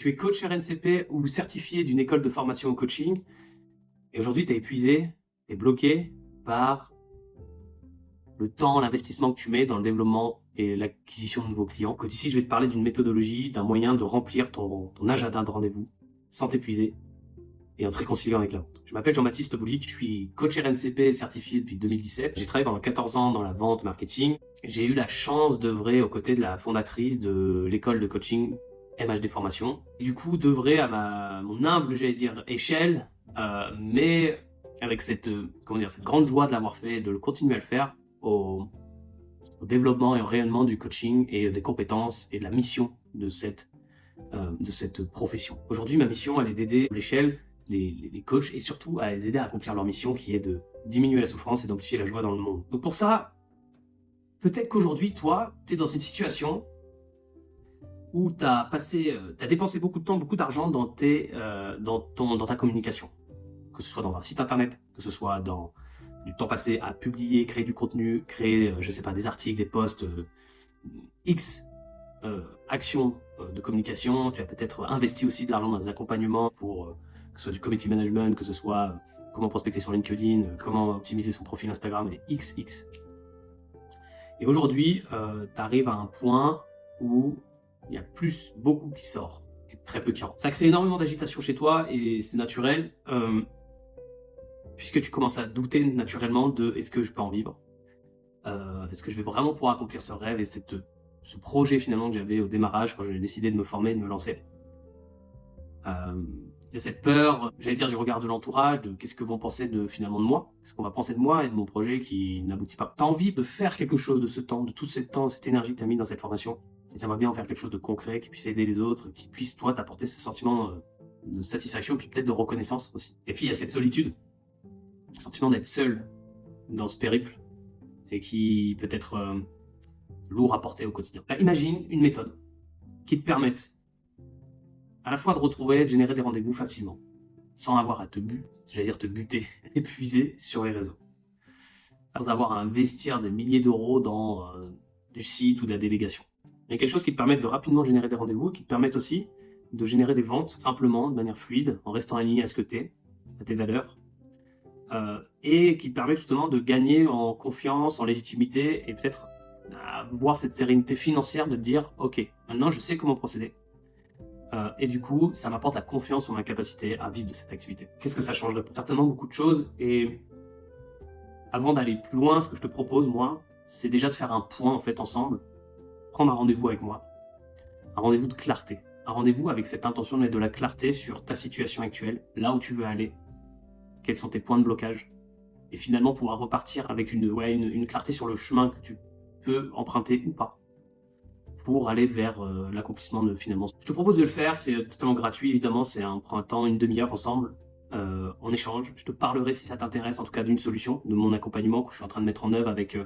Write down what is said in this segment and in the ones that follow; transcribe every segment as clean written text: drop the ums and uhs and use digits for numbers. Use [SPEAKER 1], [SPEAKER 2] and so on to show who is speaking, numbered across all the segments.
[SPEAKER 1] Tu es coach RNCP ou certifié d'une école de formation au coaching et aujourd'hui tu es épuisé, tu es bloqué par le temps, l'investissement que tu mets dans le développement et l'acquisition de nouveaux clients. Que ici je vais te parler d'une méthodologie, d'un moyen de remplir ton agenda de rendez-vous sans t'épuiser et en te réconciliant avec la vente. Je m'appelle Jean-Baptiste Boulic, je suis coach RNCP certifié depuis 2017. J'ai travaillé pendant 14 ans dans la vente marketing. J'ai eu la chance d'œuvrer aux côtés de la fondatrice de l'école de coaching MHD Formation. Et du coup, d'œuvrer à mon humble, j'allais dire, échelle, mais avec cette grande joie de l'avoir fait et de le continuer à le faire au développement et au rayonnement du coaching et des compétences et de la mission de cette profession. Aujourd'hui, ma mission, elle est d'aider l'échelle, les coachs et surtout à les aider à accomplir leur mission qui est de diminuer la souffrance et d'amplifier la joie dans le monde. Donc pour ça, peut-être qu'aujourd'hui, toi, tu es dans une situation où tu as dépensé beaucoup de temps, beaucoup d'argent dans ta communication. Que ce soit dans un site internet, que ce soit dans du temps passé à publier, créer du contenu, créer, je sais pas, des articles, des posts, X actions de communication. Tu as peut-être investi aussi de l'argent dans des accompagnements pour que ce soit du community management, que ce soit comment prospecter sur LinkedIn, comment optimiser son profil Instagram, et XX. Et aujourd'hui, tu arrives à un point où il y a beaucoup qui sort et très peu qui rentre. Ça crée énormément d'agitation chez toi et c'est naturel, puisque tu commences à douter naturellement de est-ce que je peux en vivre, est-ce que je vais vraiment pouvoir accomplir ce rêve et ce projet finalement que j'avais au démarrage quand j'ai décidé de me former, de me lancer. Il y a cette peur, j'allais dire, du regard de l'entourage, de qu'est-ce que vont penser finalement de moi, qu'est-ce qu'on va penser de moi et de mon projet qui n'aboutit pas. Tu as envie de faire quelque chose de ce temps, de tout ce temps, cette énergie que tu as mis dans cette formation. Tu aimerais bien en faire quelque chose de concret, qui puisse aider les autres, qui puisse, toi, t'apporter ce sentiment de satisfaction, puis peut-être de reconnaissance aussi. Et puis il y a cette solitude, le sentiment d'être seul dans ce périple, et qui peut être lourd à porter au quotidien. Là, imagine une méthode qui te permette à la fois de retrouver, de générer des rendez-vous facilement, sans avoir à te buter, épuiser sur les réseaux, sans avoir à investir des milliers d'euros dans du site ou de la délégation. Il y a quelque chose qui te permette de rapidement générer des rendez-vous, qui te permette aussi de générer des ventes simplement, de manière fluide, en restant aligné à ce que t'es, à tes valeurs, et qui te permet justement de gagner en confiance, en légitimité, et peut-être avoir cette sérénité financière de te dire « Ok, maintenant je sais comment procéder ». Et du coup, ça m'apporte la confiance en ma capacité à vivre de cette activité. Qu'est-ce que ça change? Certainement beaucoup de choses. Et avant d'aller plus loin, ce que je te propose, moi, c'est déjà de faire un point en fait ensemble, prendre un rendez-vous avec moi, un rendez-vous de clarté, un rendez-vous avec cette intention de mettre de la clarté sur ta situation actuelle, là où tu veux aller, quels sont tes points de blocage, et finalement pouvoir repartir avec une clarté sur le chemin que tu peux emprunter ou pas, pour aller vers l'accomplissement de finalement. Je te propose de le faire, c'est totalement gratuit évidemment, prend un temps, une demi-heure ensemble, en échange. Je te parlerai si ça t'intéresse, en tout cas d'une solution, de mon accompagnement que je suis en train de mettre en œuvre avec,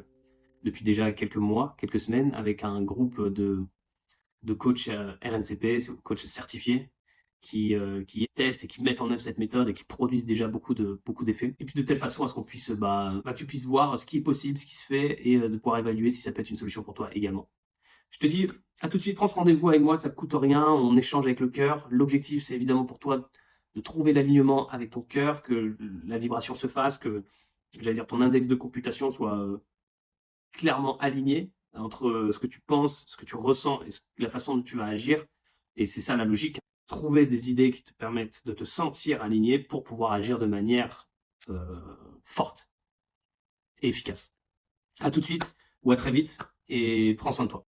[SPEAKER 1] depuis déjà quelques mois, quelques semaines, avec un groupe de coachs RNCP, coachs certifiés, qui testent et qui mettent en œuvre cette méthode et qui produisent déjà beaucoup d'effets. Et puis de telle façon à ce qu'on puisse, que tu puisses voir ce qui est possible, ce qui se fait, et de pouvoir évaluer si ça peut être une solution pour toi également. Je te dis à tout de suite, prends ce rendez-vous avec moi, ça ne coûte rien, on échange avec le cœur. L'objectif, c'est évidemment pour toi de trouver l'alignement avec ton cœur, que la vibration se fasse, que, ton index de computation soit clairement aligné entre ce que tu penses, ce que tu ressens et la façon dont tu vas agir. Et c'est ça la logique. Trouver des idées qui te permettent de te sentir aligné pour pouvoir agir de manière forte et efficace. À tout de suite ou à très vite et prends soin de toi.